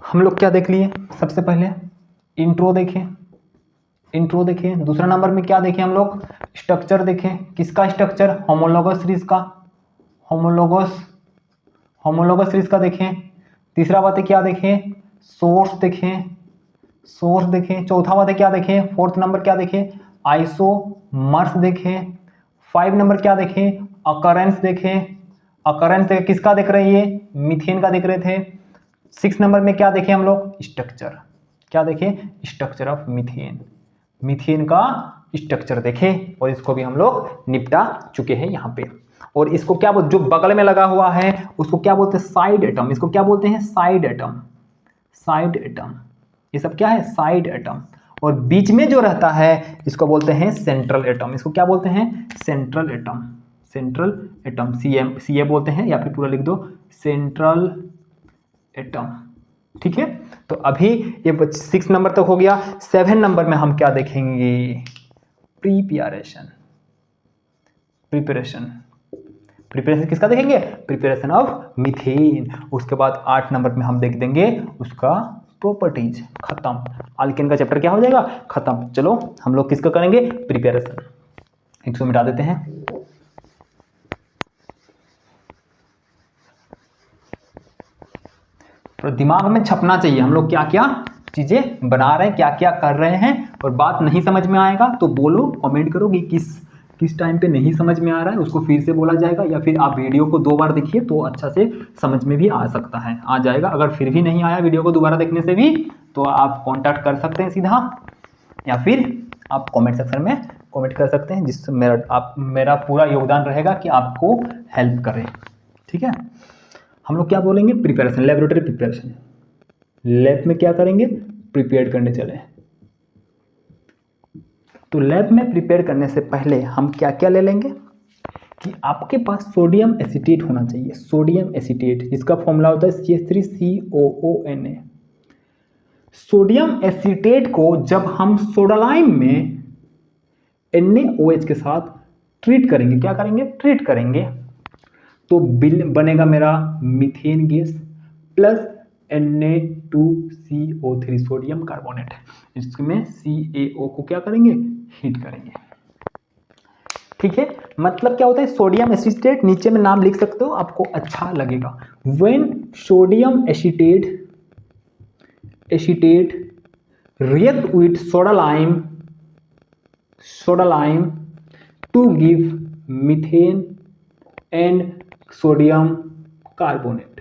हम लोग क्या देख लिए, सबसे पहले इंट्रो देखें। दूसरा नंबर में क्या देखें हम लोग, स्ट्रक्चर देखें। किसका स्ट्रक्चर, होमोलॉगस सीरीज का, होमोलॉगस सीरीज का देखें। तीसरा बात है क्या देखें, सोर्स देखें। चौथा बात है क्या देखें, फोर्थ नंबर क्या देखें, आइसोमर्स देखें। 5 नंबर क्या देखें, अकरेंस देखें। किसका देख रहे हैं, ये मीथेन का देख रहे थे। 6 नंबर में क्या देखें हम लोग, स्ट्रक्चर। क्या देखें, स्ट्रक्चर ऑफ मीथेन का स्ट्रक्चर देखें, और इसको भी हम लोग निपटा चुके हैं यहाँ पे। और इसको क्या बोलते, जो बगल में लगा हुआ है उसको क्या बोलते हैं, साइड एटम। इसको क्या बोलते हैं, साइड एटम। ये सब क्या है, साइड एटम। और बीच में जो रहता है इसको बोलते हैं सेंट्रल एटम। इसको क्या बोलते हैं, सेंट्रल एटम। सीए बोलते हैं, या फिर पूरा लिख दो सेंट्रल एटम। ठीक है, तो अभी ये 6 नंबर तक हो गया। 7 नंबर में हम क्या देखेंगे, प्रिपरेशन किसका देखेंगे, प्रिपरेशन ऑफ मीथेन। उसके बाद 8 नंबर में हम देख देंगे उसका प्रॉपर्टीज। खत्म, अल्केन का चैप्टर क्या हो जाएगा, खत्म। चलो हम लोग किसका करेंगे, प्रिपरेशन। इसको मिटा देते हैं। तो दिमाग में छपना चाहिए हम लोग क्या क्या चीजें बना रहे हैं, क्या क्या कर रहे हैं। और बात नहीं समझ में आएगा तो बोलो, कमेंट करो कि किस टाइम पे नहीं समझ में आ रहा है, उसको फिर से बोला जाएगा, या फिर आप वीडियो को 2 बार देखिए तो अच्छा से समझ में भी आ सकता है, आ जाएगा। अगर फिर भी नहीं आया वीडियो को दोबारा देखने से भी, तो आप कांटेक्ट कर सकते हैं सीधा, या फिर आप कमेंट सेक्शन में कमेंट कर सकते हैं, जिससे मेरा पूरा योगदान रहेगा कि आपको हेल्प करें। ठीक है, हम लोग क्या बोलेंगे, प्रिपरेशन, लेबोरेटरी प्रिपरेशन। लैब में क्या करेंगे, प्रिपेयर करने चले। तो लैब में प्रिपेयर करने से पहले हम क्या क्या ले लेंगे, कि आपके पास सोडियम एसीटेट होना चाहिए। सोडियम एसीटेट, जिसका फॉर्मूला होता है CH3COONA। सोडियम एसीटेट को जब हम सोडालाइम में NaOH के साथ ट्रीट करेंगे, क्या करेंगे, ट्रीट करेंगे, तो बनेगा मेरा methane gas plus Na2CO3 sodium carbonate. इसमें CaO को क्या करेंगे, हीट करेंगे। ठीक है, मतलब क्या होता है, सोडियम एसीटेट, नीचे में नाम लिख सकते हो, आपको अच्छा लगेगा। When sodium acetate react with soda lime to give methane and sodium carbonate.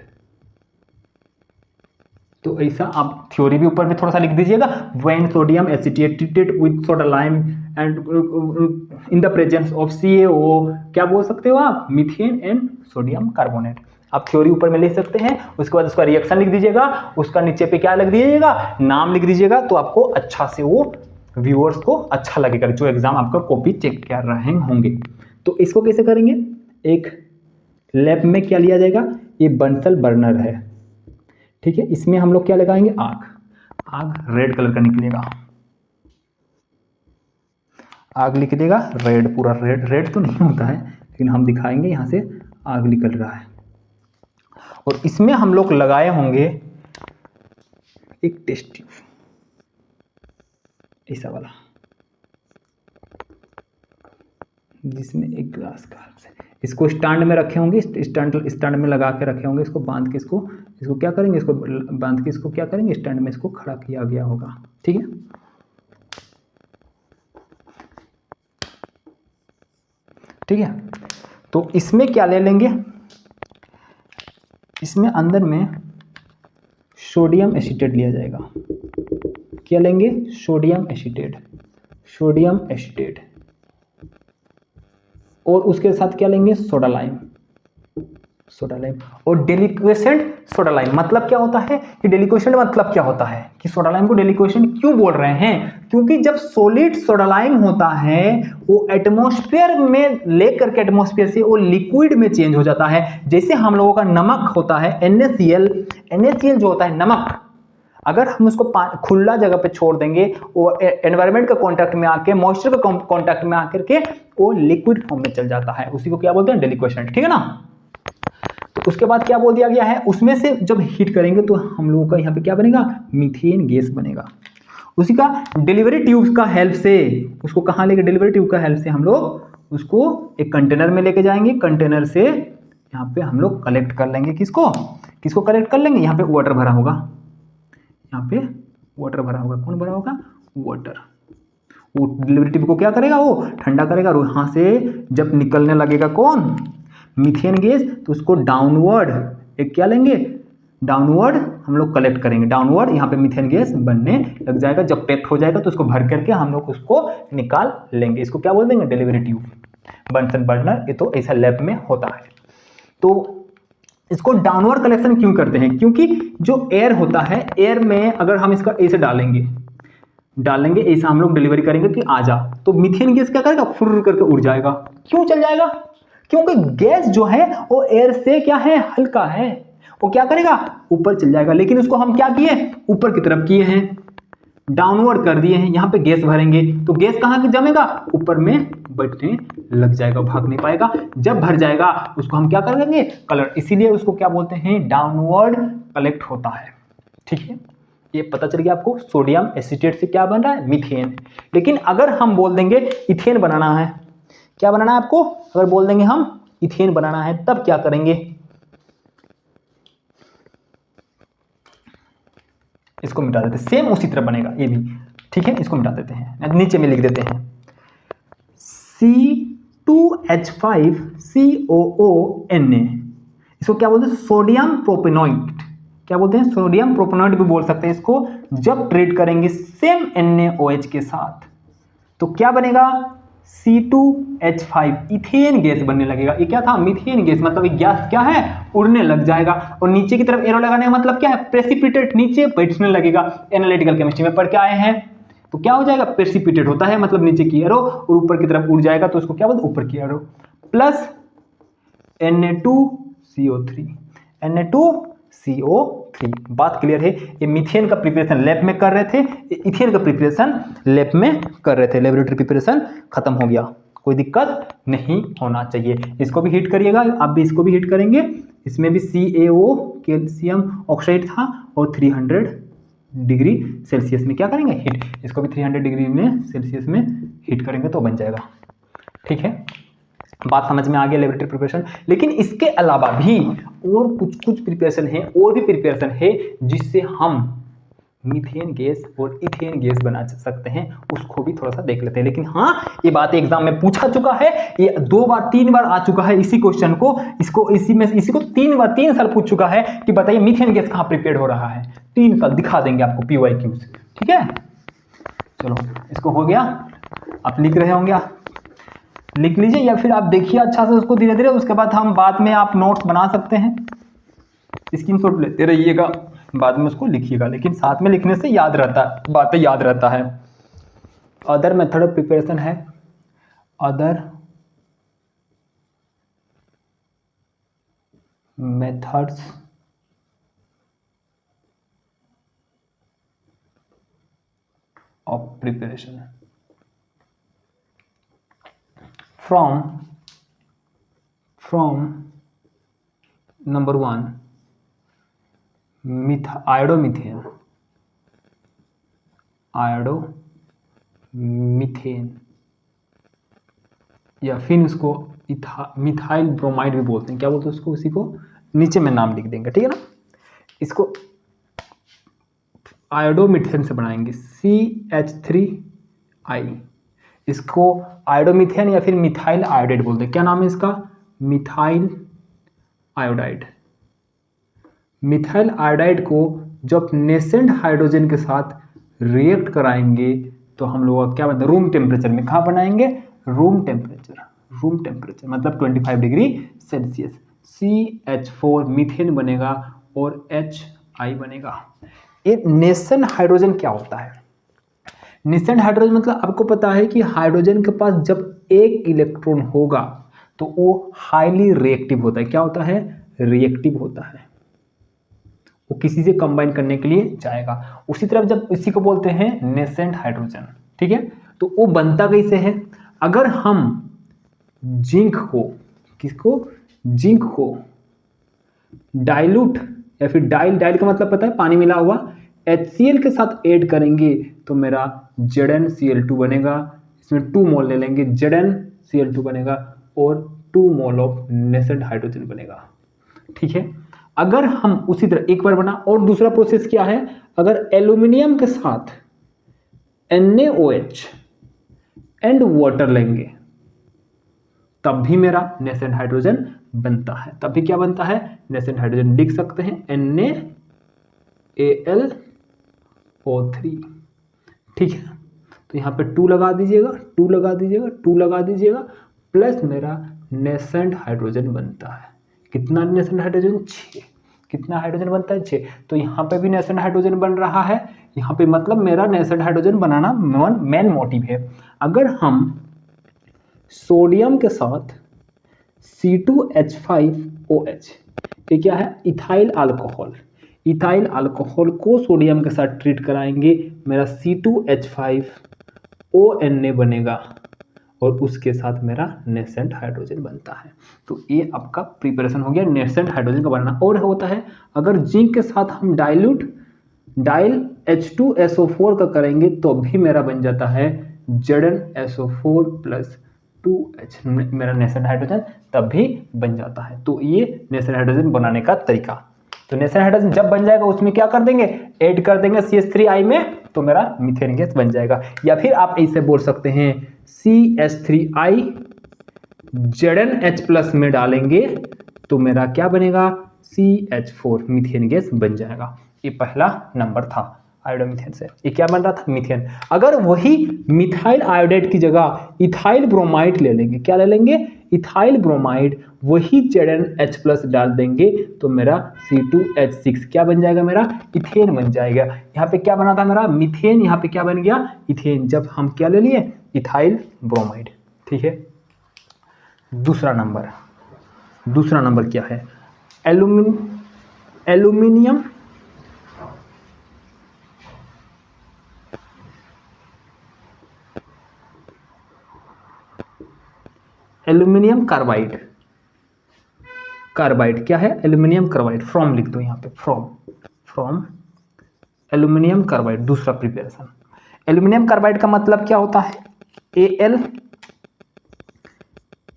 तो ऐसा आप थ्योरी भी ऊपर में थोड़ा सा लिख दीजिएगा, when sodium acetate treated with soda lime and in the presence of CaO, क्या बोल सकते हो आप, मीथेन एंड सोडियम कार्बोनेट। आप थ्योरी ऊपर में लिख सकते हैं, उसके बाद उसका रिएक्शन लिख दीजिएगा, उसका नीचे पे क्या लिख दीजिएगा, नाम लिख दीजिएगा, तो आपको अच्छा से वो व्यूअर्स को अच्छा लगेगा जो एग्जाम आपका कॉपी चेक कर रहे होंगे। तो इसको कैसे करेंगे, एक लैब में क्या लिया जाएगा, ये बंसल बर्नर है। ठीक है, इसमें हम लोग क्या लगाएंगे, आग रेड कलर का निकलेगा, आग निकलेगा रेड, पूरा रेड तो नहीं होता है, लेकिन हम दिखाएंगे यहां से आग निकल रहा है। और इसमें हम लोग लगाए होंगे एक टेस्ट ट्यूब, ऐसा वाला, जिसमें एक ग्लास का, इसको स्टैंड में रखे होंगे, स्टैंड में लगा के रखे होंगे, इसको बांध के इसको क्या करेंगे, इसको बांध के इसको क्या करेंगे, स्टैंड में इसको खड़ा किया गया होगा। ठीक है, तो इसमें क्या ले लेंगे, इसमें अंदर में सोडियम एसीटेट लिया जाएगा। क्या लेंगे, सोडियम एसीटेट, और उसके साथ क्या लेंगे, सोडा लाइम, और डेलिक्वेसेंट सोडा लाइम। मतलब क्या होता है कि डेलिक्वेसेंट मतलब क्या होता है, कि सोडा लाइम को डेलिक्वेसेंट क्यों बोल रहे हैं, क्योंकि जब सॉलिड सोडा लाइम होता है वो एटमॉस्फेयर में लेकर के एटमॉस्फेयर से वो लिक्विड में चेंज हो जाता है। जैसे हम लोगों का नमक होता है NaCl जो होता है नमक, अगर हम उसको खुला जगह पे छोड़ देंगे, वो एनवायरनमेंट का कांटेक्ट में आके, मॉइस्चर का कांटेक्ट में आकर के वो लिक्विड फॉर्म में चल जाता है, उसी को क्या बोलते हैं, डेलिक्वेसेंट। ठीक है ना, तो उसके बाद क्या बोल दिया गया है, उसमें से जब हीट करेंगे तो हम लोगों का यहाँ पे क्या बनेगा, मीथेन गैस बनेगा। उसी का डिलीवरी ट्यूब का हेल्प से, उसको कहाँ लेके, डिलीवरी ट्यूब का हेल्प से हम लोग उसको एक कंटेनर में लेके जाएंगे। कंटेनर से यहाँ पे हम लोग कलेक्ट कर लेंगे, किसको किसको कलेक्ट कर लेंगे, यहाँ पे वाटर भरा होगा, यहाँ पे वाटर भरा होगा। कौन भरा होगा, वाटर। वो डिलीवरी ट्यूब को क्या करेगा, वो ठंडा करेगा, और वहाँ से जब निकलने लगेगा कौन, मीथेन गैस, तो उसको डाउनवर्ड एक क्या लेंगे, डाउनवर्ड हम लोग कलेक्ट करेंगे, डाउनवर्ड यहाँ पे मीथेन गैस बनने लग जाएगा। जब पैक्ट हो जाएगा तो उसको भर करके हम लोग उसको निकाल लेंगे। इसको क्या बोल देंगे, डिलीवरी ट्यूब, बंसन बर्नर। ये तो ऐसा लैब में होता है। तो इसको डाउनवर्ड कलेक्शन क्यों करते हैं, क्योंकि जो एयर होता है, एयर में अगर हम इसका ऐसे डालेंगे ऐसा हम लोग डिलीवरी करेंगे कि आ जा, तो मीथेन गैस क्या करेगा, फुर करके उड़ जाएगा। क्यों चल जाएगा, क्योंकि गैस जो है वो एयर से क्या है, हल्का है, वो क्या करेगा, ऊपर चल जाएगा। लेकिन उसको हम क्या किए, ऊपर की तरफ किए हैं, डाउनवर्ड कर दिए हैं। यहाँ पे गैस भरेंगे तो गैस कहाँ जमेगा, ऊपर में बैठने लग जाएगा, भाग नहीं पाएगा। जब भर जाएगा उसको हम क्या कर देंगे, कलर। इसीलिए उसको क्या बोलते हैं, डाउनवर्ड कलेक्ट होता है। ठीक है, ये पता चल गया आपको। सोडियम एसीटेट से क्या बन रहा है, मीथेन। लेकिन अगर हम बोल देंगे इथेन बनाना है, क्या बनाना है आपको, अगर बोल देंगे हम इथेन बनाना है, तब क्या करेंगे, इसको मिटा देते हैं, सेम उसी तरह बनेगा ये भी। ठीक है, इसको मिटा देते हैं, नीचे में लिख देते हैं C2H5COONA। इसको क्या बोलते हैं, सोडियम प्रोपेनॉइड। क्या बोलते हैं, सोडियम प्रोपेनॉइड भी बोल सकते हैं इसको। जब ट्रीट करेंगे सेम NaOH के साथ तो क्या बनेगा, C2H5, इथेन गैस बनने लगेगा। ये क्या था, मीथेन गैस। मतलब ये गैस क्या है, उड़ने लग जाएगा। और नीचे की तरफ एरो लगाने का मतलब क्या है, प्रेसिपिटेट, नीचे बैठने लगेगा। एनालिटिकल केमिस्ट्री में पढ़ के आए हैं। तो क्या हो जाएगा, प्रेसिपिटेट होता है, मतलब नीचे की एरो और ऊपर की तरफ उड़ जाएगा, तो उसको क्या बोलते हैं, ऊपर की एरो। Plus Na2CO3, Na2CO3। बात क्लियर है। ये मीथेन का प्रिपरेशन लैब में कर रहे थे, इथेन का प्रिपरेशन लैब में कर रहे थे। लेबोरेटरी प्रिपरेशन खत्म हो गया, कोई दिक्कत नहीं होना चाहिए। इसको भी हीट करिएगा, आप भी इसको भी हीट करेंगे। इसमें भी CaO कैल्शियम ऑक्साइड था, और 300 डिग्री सेल्सियस में क्या करेंगे, हीट। इसको भी 300 डिग्री में सेल्सियस में हीट करेंगे तो बन जाएगा। ठीक है, बात समझ में आ गया, लेबोरेटरी प्रिपरेशन। लेकिन इसके अलावा भी और कुछ प्रिपरेशन है, और भी प्रिपरेशन है जिससे हम मीथेन गैस और इथेन गैस बना सकते हैं। उसको भी थोड़ा सा देख लेते हैं। लेकिन हाँ, ये बात एग्जाम में पूछा चुका है, ये 2 बार 3 बार आ चुका है इसी क्वेश्चन को। इसी को 3 साल पूछ चुका है कि बताइए मीथेन गैस कहाँ प्रिपेयर हो रहा है। 3 साल दिखा देंगे आपको PYQs। ठीक है, चलो इसको हो गया। आप लिख रहे होंगे, लिख लीजिए, या फिर आप देखिए अच्छा से उसको धीरे धीरे। उसके बाद हम बाद में आप नोट्स बना सकते हैं, स्क्रीनशॉट लेते रहिएगा, बाद में उसको लिखिएगा। लेकिन साथ में लिखने से याद रहता है, बातें याद रहता है। अदर मेथड ऑफ प्रिपरेशन है, other methods of preparation from number 1 आयोडोमीथेन या फिर उसको मिथाइल ब्रोमाइड भी बोलते हैं। क्या बोलते हैं उसको, उसी को नीचे में नाम लिख देंगे। ठीक है ना, इसको आयोडोमीथेन से बनाएंगे, CH3I। इसको आयोडोमीथेन या फिर मिथाइल आयोडाइड बोलते हैं। क्या नाम है इसका, मिथाइल आयोडाइड। मिथाइल आयोडाइड को जब नेसेंट हाइड्रोजन के साथ रिएक्ट कराएंगे तो हम लोग क्या बनता है, रूम टेम्परेचर में। कहाँ बनाएंगे, रूम टेम्परेचर मतलब 25 डिग्री सेल्सियस। CH4 मीथेन बनेगा और HI बनेगा। ये नेसेंट हाइड्रोजन क्या होता है, नेसेंट हाइड्रोजन मतलब आपको पता है कि हाइड्रोजन के पास जब एक इलेक्ट्रॉन होगा तो वो हाईली रिएक्टिव होता है। क्या होता है, रिएक्टिव होता है, वो किसी से कंबाइन करने के लिए जाएगा। उसी तरफ जब इसी को बोलते हैं नेसेंट हाइड्रोजन। ठीक है, तो वो बनता कैसे है, अगर हम जिंक को डाइल्यूट या फिर डाइल का मतलब पता है पानी मिला हुआ, HCl के साथ ऐड करेंगे तो मेरा ZnCl2 बनेगा। इसमें 2 मोल ले लेंगे, ZnCl2 बनेगा और 2 मोल ऑफ नेसेंट हाइड्रोजन बनेगा। ठीक है, अगर हम उसी तरह एक बार बना, और दूसरा प्रोसेस क्या है, अगर एल्यूमिनियम के साथ NaOH एंड वाटर लेंगे तब भी मेरा नेसेंट हाइड्रोजन बनता है। तब भी क्या बनता है, नेसेंट हाइड्रोजन। लिख सकते हैं NaAlO3। ठीक है, तो यहाँ पे 2 लगा दीजिएगा, 2 लगा दीजिएगा, 2 लगा दीजिएगा, प्लस मेरा नेसेंट हाइड्रोजन बनता है। कितना नेसेंट हाइड्रोजन, 6। कितना हाइड्रोजन बनता है, 6। तो यहाँ पे भी नेसेंट हाइड्रोजन बन रहा है। यहाँ पे मतलब मेरा नेसेंट हाइड्रोजन बनाना मेन मोटिव है। अगर हम सोडियम के साथ C2H5OH, ये क्या है, इथाइल अल्कोहल, इथाइल अल्कोहल को सोडियम के साथ ट्रीट कराएंगे, मेरा C2H5ONa बनेगा और उसके साथ मेरा नेसेंट हाइड्रोजन बनता है। तो ये आपका प्रिपरेशन हो गया नेसेंट हाइड्रोजन का बनना। और होता है अगर जिंक के साथ हम डाइल H2SO4 का करेंगे तो भी मेरा बन जाता है ZnSO4 + 2H, मेरा नेसेंट हाइड्रोजन तब भी बन जाता है। तो ये नेसेंट हाइड्रोजन बनाने का तरीका। तो नेसेंट हाइड्रोजन जब बन जाएगा उसमें क्या कर देंगे, ऐड कर देंगे CH3I में, तो मेरा मीथेन गैस बन जाएगा। या फिर आप इसे बोल सकते हैं CH3I ZnH+ में डालेंगे तो मेरा क्या बनेगा, CH4 मीथेन गैस बन जाएगा। ये पहला नंबर था आयोडोमीथेन से। ये क्या बन रहा था, मीथेन। अगर वही मिथाइल आयोडाइड की जगह इथाइल ब्रोमाइड ले लेंगे, क्या ले लेंगे, इथाइल ब्रोमाइड, वही ZnH+ डाल देंगे तो मेरा C2H6 क्या बन जाएगा, मेरा इथेन बन जाएगा। यहाँ पे क्या बना था मेरा, मीथेन, यहाँ पे क्या बन गया, इथेन, जब हम क्या ले लिए, इथाइल ब्रोमाइड। ठीक है, दूसरा नंबर क्या है, एल्यूमिनियम कार्बाइड क्या है, एल्यूमिनियम कार्बाइड। फ्रॉम लिख दो यहाँ पे, फ्रॉम एल्यूमिनियम कार्बाइड। दूसरा प्रिपरेशन, एल्यूमिनियम कार्बाइड का मतलब क्या होता है,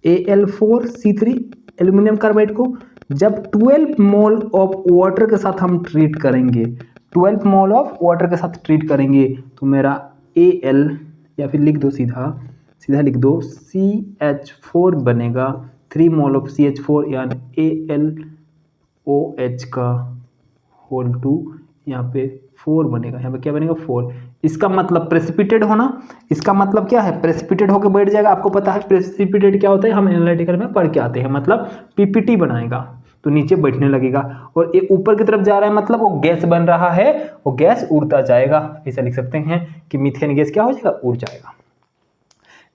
Al4C3 एल्यूमिनियम कार्बाइड को जब 12 मोल ऑफ वाटर के साथ हम ट्रीट करेंगे, 12 मोल ऑफ वाटर के साथ ट्रीट करेंगे तो मेरा Al, या फिर लिख दो सीधा लिख दो CH4 बनेगा, 3 मोल ऑफ CH4 यानी AlOH का होल 2, यहाँ पे 4 बनेगा, यहाँ पे क्या बनेगा, 4। इसका मतलब प्रेसिपिटेट होना, इसका मतलब क्या है, प्रेसिपिटेट होकर बैठ जाएगा। आपको पता है प्रेसिपिटेट क्या होता है, हम एनालिटिकल में पढ़ के आते हैं, मतलब PPT बनाएगा तो नीचे बैठने लगेगा, और एक ऊपर की तरफ जा रहा है मतलब वो गैस बन रहा है, वो गैस उड़ता जाएगा। ऐसा लिख सकते हैं कि मीथेन गैस क्या हो जाएगा, उड़ जाएगा।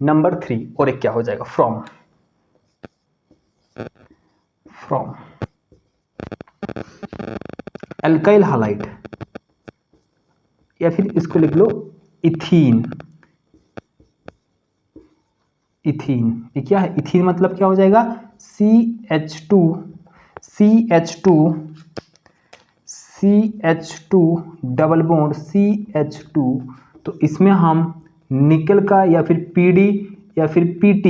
नंबर 3 और एक क्या हो जाएगा, फ्रॉम अल्काइल हालाइड, या फिर इसको लिख लो इथीन। ये क्या है, इथीन मतलब क्या हो जाएगा, CH2 डबल बॉन्ड CH2। तो इसमें हम निकल का या फिर PD या फिर PT,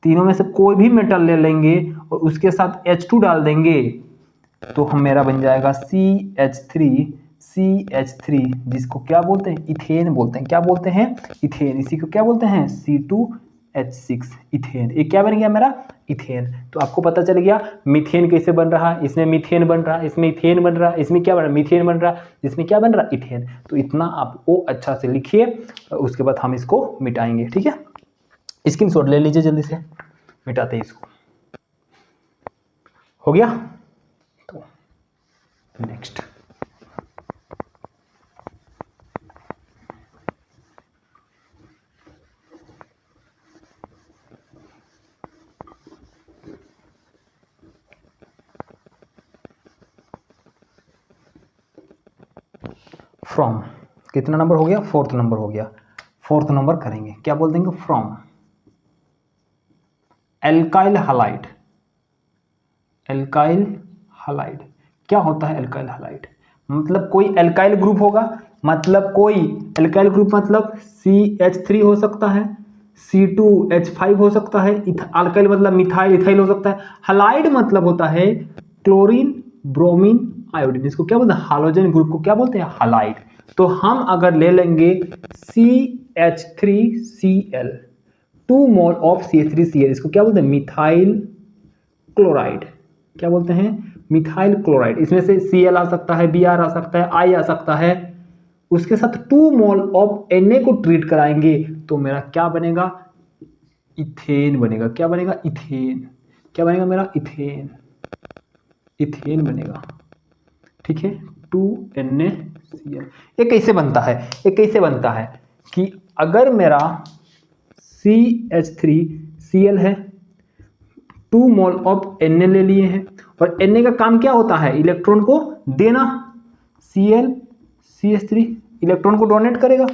तीनों में से कोई भी मेटल ले लेंगे और उसके साथ H2 डाल देंगे तो हम मेरा बन जाएगा CH3, जिसको क्या बोलते हैं, इथेन बोलते हैं। क्या बोलते हैं, इथेन। इसी को क्या बोलते हैं, C2H6 इथेन। ये क्या बन गया मेरा, इथेन। तो आपको पता चल गया मीथेन कैसे बन रहा है, इसमें मीथेन बन रहा है, इसमें इथेन बन रहा है, इसमें क्या बन रहा है, मीथेन बन रहा है, इसमें क्या बन रहा है, इथेन। तो इतना आपको अच्छा से लिखिए, उसके बाद हम इसको मिटाएंगे। ठीक है, स्क्रीनशॉट ले लीजिए जल्दी से, मिटाते हैं इसको। हो गया, तो नेक्स्ट फ्रॉम, कितना नंबर हो गया, 4th नंबर हो गया। 4th नंबर करेंगे, क्या बोल देंगे, फ्रॉम एल्काइल हलाइड। क्या होता है एल्काइल हलाइड? मतलब कोई एल्काइल ग्रुप होगा, मतलब कोई एल्काइल ग्रुप मतलब CH3 हो सकता है, C2H5 हो सकता है, अल्काइल मतलब मिथाइल इथाइल हो सकता है। हलाइड मतलब होता है क्लोरीन ब्रोमीन आयोडीन, इसको क्या बोलते हैं? हालोजन ग्रुप को क्या बोलते हैं? हलाइड। तो हम अगर ले लेंगे CH3Cl 2 मोल ऑफ CH3Cl, इसको क्या बोलते हैं? Methyl chloride. क्या बोलते हैं? Methyl chloride. इसमें से Cl आ सकता है, Br आ सकता है, I आ सकता है। उसके साथ 2 मोल ऑफ Na को ट्रीट कराएंगे तो मेरा क्या बनेगा? इथेन बनेगा। क्या बनेगा? इथेन। क्या बनेगा मेरा? इथेन। इथेन बनेगा। ठीक है, 2NaCl। ये कैसे बनता है? ये कैसे बनता है कि अगर मेरा CH3Cl है, 2 मोल ऑफ Na ले लिए हैं, और Na का काम क्या होता है? इलेक्ट्रॉन को देना। Cl CH3 इलेक्ट्रॉन को डोनेट करेगा,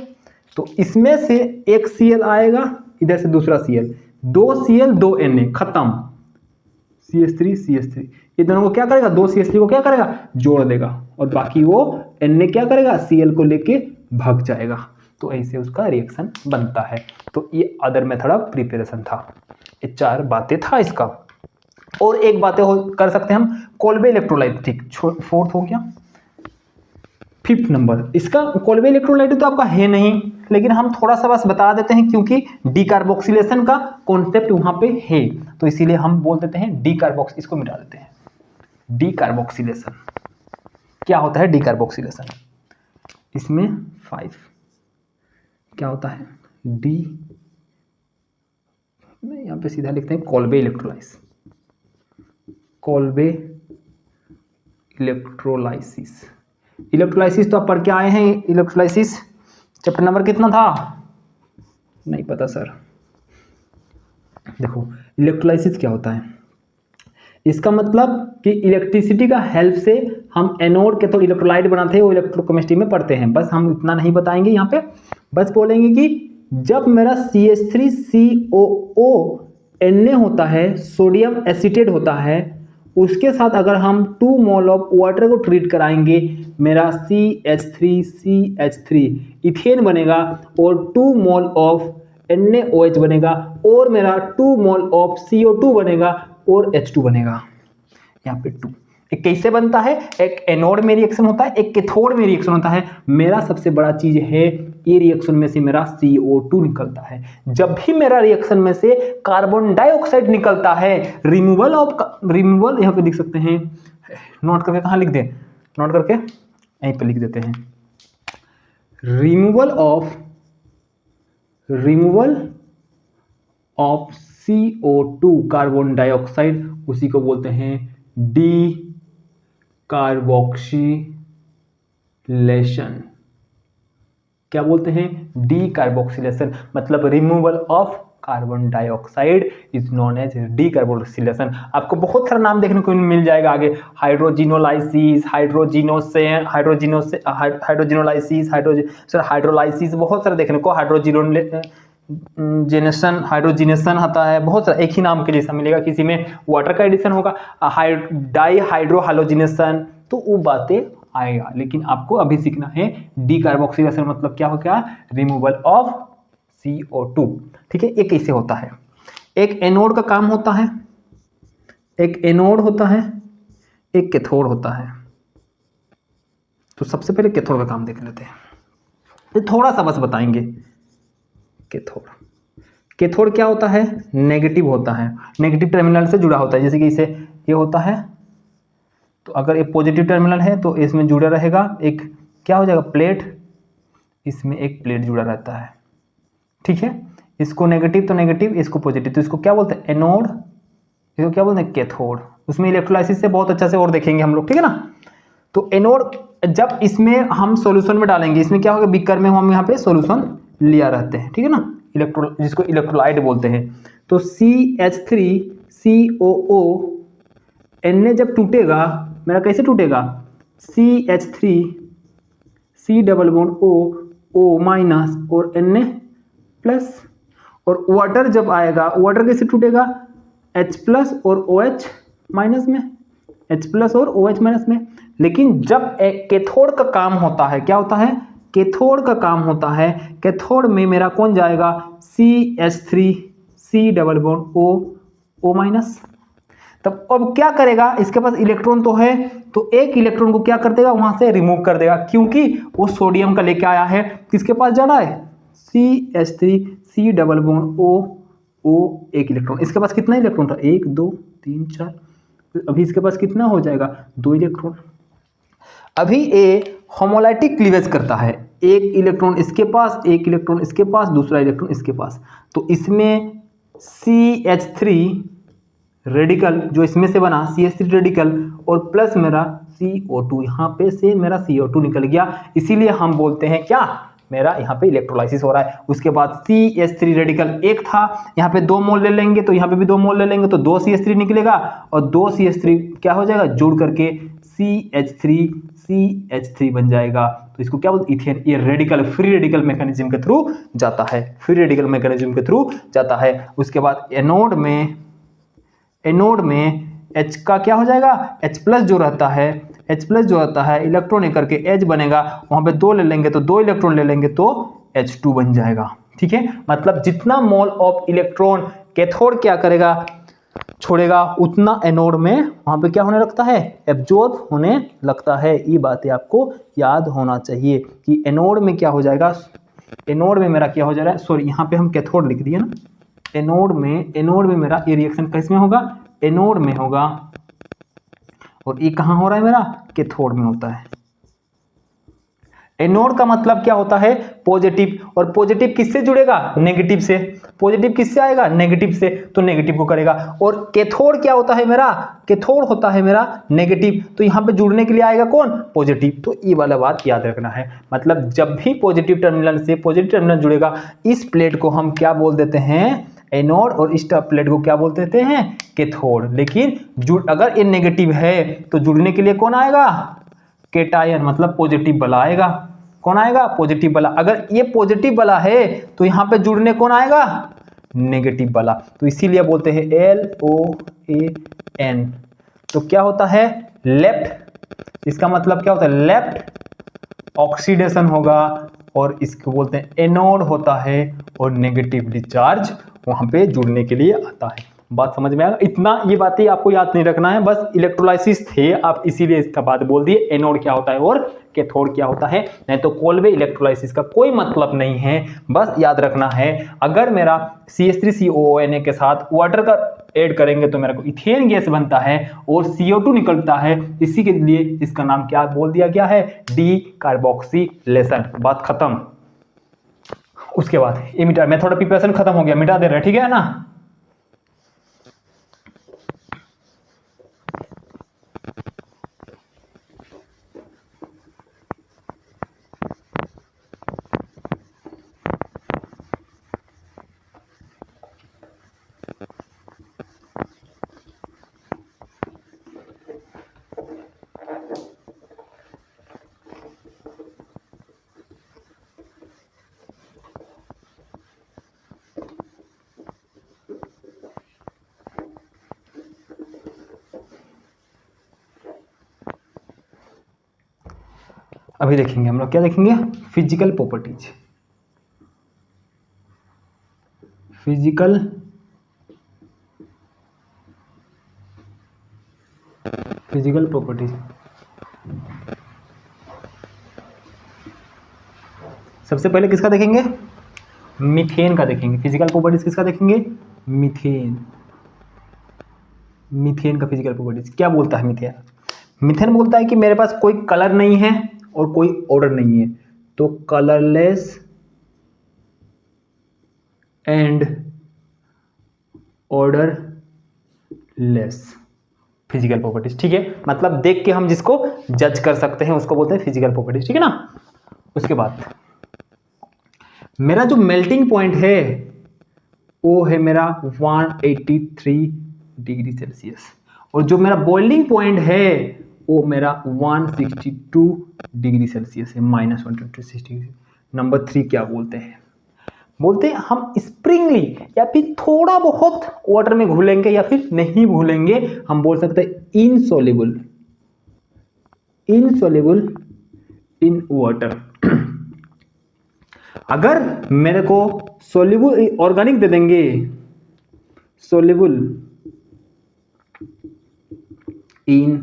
तो इसमें से एक Cl आएगा, इधर से दूसरा Cl, 2 Cl 2 Na, खत्म। CH3 ये दोनों को क्या करेगा? 2 CH3 को क्या करेगा? जोड़ देगा, और बाकी वो Na क्या करेगा? Cl को लेके भाग जाएगा। तो ऐसे उसका रिएक्शन बनता है। तो ये अदर मेथड ऑफ प्रिपरेशन था। ये 4 बातें था इसका। और एक बातें कर सकते हैं हम, कोल्बे इलेक्ट्रोलाइट। ठीक, 4th हो गया। 5th नंबर, इसका कोल्बे इलेक्ट्रोलाइट तो आपका है नहीं, लेकिन हम थोड़ा सा बस बता देते हैं क्योंकि डीकार्बोक्सिलेशन का कॉन्सेप्ट वहां पे है, तो इसीलिए हम बोल देते हैं डीकार्बोक्स, इसको मिटा देते हैं। डीकार्बोक्सिलेशन क्या होता है? डीकार्बोक्सिलेशन इसमें 5 क्या होता है? डी, यहां पे सीधा लिखते हैं Kolbe electrolysis. Kolbe electrolysis. Electrolysis तो आप पढ़ के आए हैं। इलेक्ट्रोलाइसिस चैप्टर नंबर कितना था? नहीं पता सर। देखो, इलेक्ट्रोलाइसिस क्या होता है? इसका मतलब कि इलेक्ट्रिसिटी का हेल्प से हम एनोड के तो इलेक्ट्रोलाइट बनाते हैं, वो इलेक्ट्रोकेमिस्ट्री में पढ़ते हैं। बस हम इतना नहीं बताएंगे यहाँ पे, बस बोलेंगे कि जब मेरा CH3COO Na होता है, सोडियम एसीटेट होता है, उसके साथ अगर हम 2 मोल ऑफ वाटर को ट्रीट कराएंगे, मेरा CH3CH3 इथेन बनेगा, और 2 मोल ऑफ NaOH बनेगा, और मेरा 2 मोल ऑफ CO2 बनेगा, और H2 बनेगा। यहाँ पे 2। एक कैसे बनता है? एक एनोड में रिएक्शन होता है, एक कैथोड में रिएक्शन होता है। मेरा सबसे बड़ा चीज है, ये रिएक्शन में से मेरा CO2 निकलता है। जब भी मेरा रिएक्शन में से कार्बन डाइऑक्साइड निकलता है, रिमूवल यहाँ पे लिख सकते हैं, नोट करके कहाँ लिख दें? नोट करके यहीं पे लिख देते हैं। Removal of CO2 carbon dioxide, उसी को बोलते हैं डीकार्बोक्सिलेशन। क्या बोलते हैं? डीकार्बोक्सिलेशन। मतलब removal of carbon dioxide is known as decarboxylation. आपको बहुत सारा नाम देखने को मिल जाएगा आगे, हाइड्रोजिनोलाइसिस, हाइड्रोलाइसिस, बहुत सारे देखने को, हाइड्रोजिनेशन आता है, बहुत सारा एक ही नाम के जैसा मिलेगा। किसी में वाटर का एडिशन होगा, डाईहाइड्रोहालोजिनेशन, तो वो बातें आएगा। लेकिन आपको अभी सीखना है डीकार्बोक्सिलेशन मतलब क्या हो गया? Removal of CO2। ठीक है, ये कैसे होता है? एक एनोड का काम होता है, एक एनोड होता है, एक कैथोड होता है। तो सबसे पहले कैथोड का काम देख लेते हैं, तो थोड़ा सा बस बताएंगे। कैथोड क्या होता है? नेगेटिव होता है, नेगेटिव टर्मिनल से जुड़ा होता है। जैसे कि इसे ये होता है, तो अगर ये पॉजिटिव टर्मिनल है तो इसमें जुड़ा रहेगा एक, क्या हो जाएगा? प्लेट, इसमें एक प्लेट जुड़ा रहता है। ठीक है, इसको नेगेटिव तो नेगेटिव, इसको पॉजिटिव, तो इसको क्या बोलते हैं? एनोड, इसको क्या बोलते हैं? कैथोड। उसमें इलेक्ट्रोलाइसिस से बहुत अच्छा से और देखेंगे हम लोग, ठीक है ना। तो एनोड जब इसमें हम सॉल्यूशन में डालेंगे, इसमें क्या होगा? बीकर में हम यहाँ पे सॉल्यूशन लिया रहते हैं, ठीक है ना, जिसको इलेक्ट्रोलाइट बोलते हैं। तो CH3COO Na जब टूटेगा, मेरा कैसे टूटेगा? CH3 C double bond O minus और Na प्लस, और वाटर जब आएगा, वाटर कैसे टूटेगा? H प्लस और OH माइनस में, H+ और OH- में। लेकिन जब कैथोड का काम होता है, क्या होता है, कैथोड का काम होता है, कैथोड में मेरा कौन जाएगा, CH3 C double bond O, तब अब क्या करेगा, इसके पास इलेक्ट्रॉन तो है, तो एक इलेक्ट्रॉन को क्या कर देगा, वहां से रिमूव कर देगा, क्योंकि वो सोडियम का लेके आया है, किसके पास जाना है, CH3 C double bond O, एक इलेक्ट्रॉन, इसके पास कितना इलेक्ट्रॉन था, 1 2 3 4, अभी इसके पास कितना हो जाएगा, 2 इलेक्ट्रॉन। अभी ये होमोलाइटिक क्लीवेज करता है, एक इलेक्ट्रॉन इसके पास, एक इलेक्ट्रॉन इसके पास, दूसरा इलेक्ट्रॉन इसके पास, तो इसमें CH3 रेडिकल जो इसमें से बना, CH3 रेडिकल और प्लस मेरा CO2, यहाँ पे से मेरा CO2 निकल गया, इसीलिए हम बोलते हैं क्या, मेरा यहाँ पे इलेक्ट्रोलाइसिस हो रहा है। उसके बाद CH3 रेडिकल एक था, यहाँ पे 2 मोल ले लेंगे तो यहाँ पे भी 2 मोल ले लेंगे, तो 2 CH3 निकलेगा और 2 CH3 क्या हो जाएगा, जुड़ करके CH3 बन जाएगा। तो इसको क्या बोलते हैं, इथेन। ये रेडिकल फ्री रेडिकल मैकेनिज्म के थ्रू जाता है, फ्री रेडिकल मैकेनिज्म के थ्रू जाता है। उसके बाद एनोड में H का क्या हो जाएगा, H+ जो रहता है, इलेक्ट्रॉन एक करके H बनेगा, वहां पे 2 ले लेंगे तो 2 इलेक्ट्रॉन ले लेंगे तो H2 बन जाएगा। ठीक है, मतलब जितना मोल ऑफ इलेक्ट्रॉन कैथोड क्या करेगा, छोड़ेगा, उतना एनोड में वहां पे क्या होने लगता है, एब्जॉर्ब होने लगता है। ये बातें आपको याद होना चाहिए कि एनोड में क्या हो जाएगा, एनोड में मेरा क्या हो जा रहा है, सॉरी यहाँ पे हम कैथोड लिख दिए ना, एनोड में मेरा ये रिएक्शन किस में होगा, एनोड में होगा, और ये कहां हो रहा है मेरा, कैथोड में होता है। एनोड का मतलब क्या होता है, पॉजिटिव, और पॉजिटिव किससे जुड़ेगा, नेगेटिव से, पॉजिटिव किससे आएगा, नेगेटिव से, तो नेगेटिव को करेगा। और कैथोड क्या होता है मेरा, कैथोड होता है मेरा नेगेटिव, तो यहां पे जुड़ने के लिए आएगा कौन, पॉजिटिव। तो ये वाला बात याद रखना है, मतलब जब भी पॉजिटिव टर्मिनल से पॉजिटिव टर्मिनल जुड़ेगा, इस प्लेट को हम क्या बोल देते हैं, एनोड, और इस प्लेट को क्या बोल देते हैं, कैथोड। लेकिन अगर ये नेगेटिव है तो जुड़ने के लिए कौन आएगा, कैटायन, मतलब पॉजिटिव वाला आएगा। कौन आएगा, पॉजिटिव वाला। अगर ये पॉजिटिव वाला है तो यहां पे जुड़ने कौन आएगा, नेगेटिव वाला। तो इसीलिए बोलते हैं LOAN। तो क्या होता है, लेफ्ट, इसका मतलब क्या होता है, लेफ्ट ऑक्सीडेशन होगा, और इसको बोलते हैं एनोड होता है, और नेगेटिवली चार्ज वहां पे जुड़ने के लिए आता है। बात समझ में आएगा, इतना ये बातें आपको याद नहीं रखना है, बस इलेक्ट्रोलाइसिस थे आप इसीलिए इसका बात बोल दिए, एनोड क्या होता है और कैथोड क्या होता है, नहीं तो कोलवे इलेक्ट्रोलाइसिस का कोई मतलब नहीं है। बस याद रखना है, अगर मेरा CH3COONA के साथ वाटर का ऐड करेंगे तो मेरे को इथेन गैस बनता है और CO2 निकलता है, इसी के लिए इसका नाम क्या बोल दिया गया है, डीकार्बोक्सिलेशन। बात खत्म। उसके बाद ये मिटा, मेथड ऑफ प्रिपरेशन खत्म हो गया, मिटा दे रहे, ठीक है ना। अभी देखेंगे हम लोग, क्या देखेंगे, फिजिकल प्रॉपर्टीज। फिजिकल प्रॉपर्टीज, सबसे पहले किसका देखेंगे, मीथेन का देखेंगे। फिजिकल प्रॉपर्टीज किसका देखेंगे, मीथेन का फिजिकल प्रॉपर्टीज क्या बोलता है। मीथेन बोलता है कि मेरे पास कोई कलर नहीं है और कोई ऑर्डर नहीं है, तो colourless and odourless physical properties. ठीक है, मतलब देख के हम जिसको जज कर सकते हैं उसको बोलते हैं फिजिकल प्रॉपर्टीज, ठीक है ना। उसके बाद मेरा जो मेल्टिंग पॉइंट है वो है मेरा 183 डिग्री सेल्सियस, और जो मेरा बॉइलिंग पॉइंट है वो मेरा 162 डिग्री सेल्सियस है, -126 डिग्री। नंबर 3 क्या बोलते हैं, बोलते हैं हम स्प्रिंगली या फिर थोड़ा बहुत वाटर में घुलेंगे या फिर नहीं घुलेंगे, हम बोल सकते हैं इनसॉल्युबल, इनसॉल्युबल इन वाटर। अगर मेरे को सोल्यूबल ऑर्गेनिक दे देंगे, सोल्यूबल इन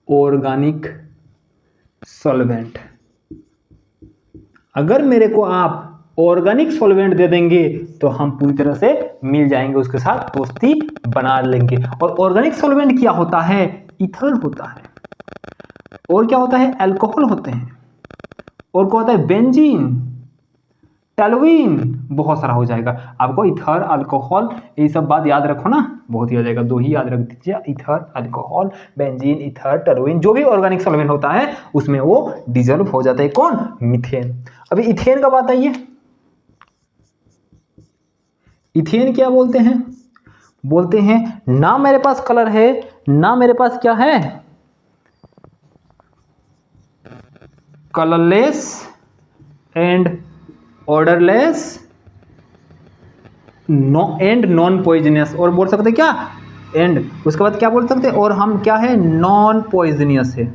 ऑर्गेनिक सॉल्वेंट, अगर मेरे को आप ऑर्गेनिक सॉल्वेंट दे देंगे तो हम पूरी तरह से मिल जाएंगे, उसके साथ दोस्ती बना लेंगे। और ऑर्गेनिक सॉल्वेंट क्या होता है? ईथर होता है, और क्या होता है? अल्कोहल होते हैं, और क्या होता है? बेंजीन, टोलुइन, बहुत सारा हो जाएगा। आपको ईथर, अल्कोहल, ये सब बात याद रखो ना, बहुत ही आ जाएगा, 2 ही याद रख दीजिए, ether, alcohol, benzene, ether, toluene, जो भी ऑर्गेनिक सॉल्वेंट होता है उसमें वो डिजोल्व हो जाता है। कौन? मीथेन। अभी इथेन का बात आइए, इथेन क्या बोलते हैं? बोलते हैं ना मेरे पास कलर है, ना मेरे पास क्या है, colourless and odourless and non poisonous, और बोल सकते क्या? एंड उसके बाद क्या बोल सकते? और हम क्या है? नॉन पॉइजनियस है,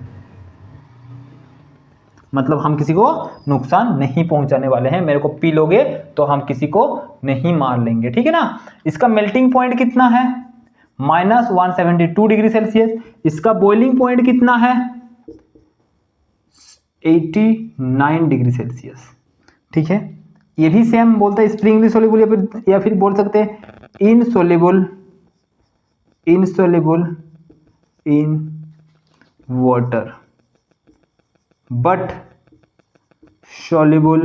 मतलब हम किसी को नुकसान नहीं पहुंचाने वाले हैं। मेरे को पी लोगे तो हम किसी को नहीं मार लेंगे, ठीक है ना। इसका मेल्टिंग पॉइंट कितना है? -172 डिग्री सेल्सियस। इसका बॉइलिंग पॉइंट कितना है? 89 डिग्री सेल्सियस, ठीक है। ये भी सेम बोलते हैं स्प्रिंगली सोल्यूबल, या फिर बोल सकते हैं insoluble, insoluble in water but soluble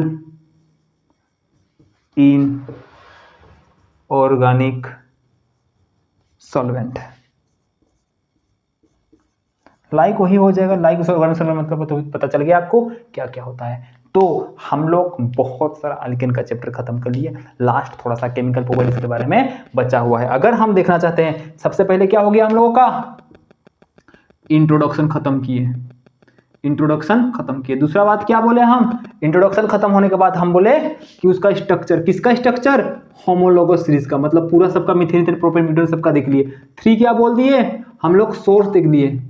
in organic solvent। Like वही हो जाएगा, लाइक ऑर्गेनिक सॉल्वेंट मतलब तो पता चल गया आपको क्या क्या होता है। तो हम लोग बहुत सारा अल्केन का चैप्टर खत्म कर लिए, लास्ट थोड़ा सा केमिकल प्रॉपर्टीज के बारे में बचा हुआ है। अगर हम देखना चाहते हैं, सबसे पहले क्या हो गया हम लोगों का? इंट्रोडक्शन खत्म किए, इंट्रोडक्शन खत्म किए। दूसरा बात क्या बोले हम? इंट्रोडक्शन खत्म होने के बाद हम बोले कि उसका स्ट्रक्चर, किसका स्ट्रक्चर? होमोलोगस सीरीज का, मतलब पूरा सबका मीथेन, ईथेन, प्रोपेन, ब्यूटेन सबका देख लिए। 3 क्या बोल दिए हम लोग? सोर्स देख लिए,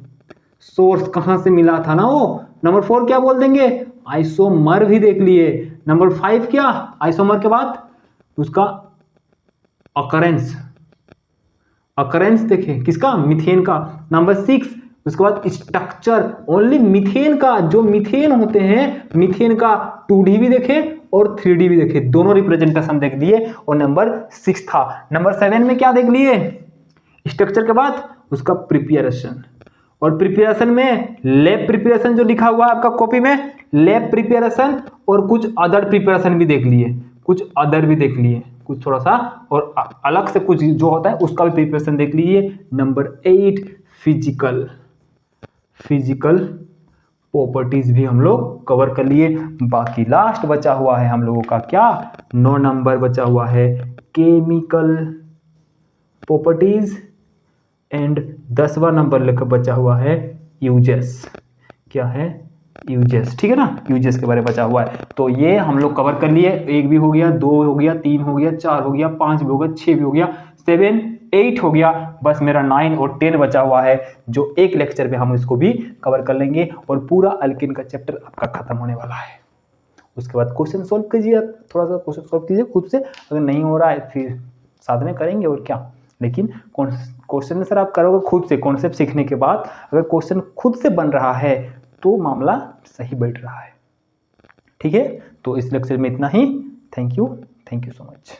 सोर्स कहां से मिला था ना वो। नंबर 4 क्या बोल देंगे? आइसोमर भी देख लिए। नंबर 5 क्या? आइसोमर के बाद उसका अकरेंस, अकरेंस देखे किसका? मीथेन का। नंबर 6 उसके बाद स्ट्रक्चर, ओनली मीथेन का, जो मीथेन होते हैं मीथेन का 2D भी देखे और 3D भी देखे, दोनों रिप्रेजेंटेशन देख लिए। और नंबर 6 था। नंबर 7 में क्या देख लिए? स्ट्रक्चर के बाद उसका प्रिपरेशन, और प्रिपरेशन में लैब प्रिपरेशन जो लिखा हुआ है आपका कॉपी में, लैब प्रिपरेशन और कुछ अदर प्रिपरेशन भी देख लिए, कुछ अदर भी देख लिए, कुछ थोड़ा सा और अलग से कुछ जो होता है उसका भी प्रिपरेशन देख लीजिए। नंबर 8 फिजिकल, फिजिकल प्रॉपर्टीज भी हम लोग कवर कर लिए। बाकी लास्ट बचा हुआ है हम लोगों का क्या? 9 नंबर बचा हुआ है केमिकल प्रॉपर्टीज, एंड 10वां नंबर लेकर बचा हुआ है यूजेस। क्या है? यूजेस, ठीक है ना, यूजेस के बारे में बचा हुआ है। तो ये हम लोग कवर कर लिए। 1 भी हो गया, 2 हो गया, 3 हो गया, 4 हो गया, 5 भी हो गया, 6 भी हो गया, 7 8 हो गया। बस मेरा 9 और 10 बचा हुआ है, जो एक लेक्चर में हम इसको भी कवर कर लेंगे और पूरा अल्केन का चैप्टर आपका खत्म होने वाला है। उसके बाद क्वेश्चन सोल्व कीजिए, थोड़ा सा क्वेश्चन सोल्व कीजिए खुद से, अगर नहीं हो रहा है फिर साथ में करेंगे और क्या। लेकिन क्वेश्चन आंसर आप करोगे खुद से, कॉन्सेप्ट सीखने के बाद अगर क्वेश्चन खुद से बन रहा है तो मामला सही बैठ रहा है, ठीक है। तो इस लेक्चर में इतना ही। Thank you so much.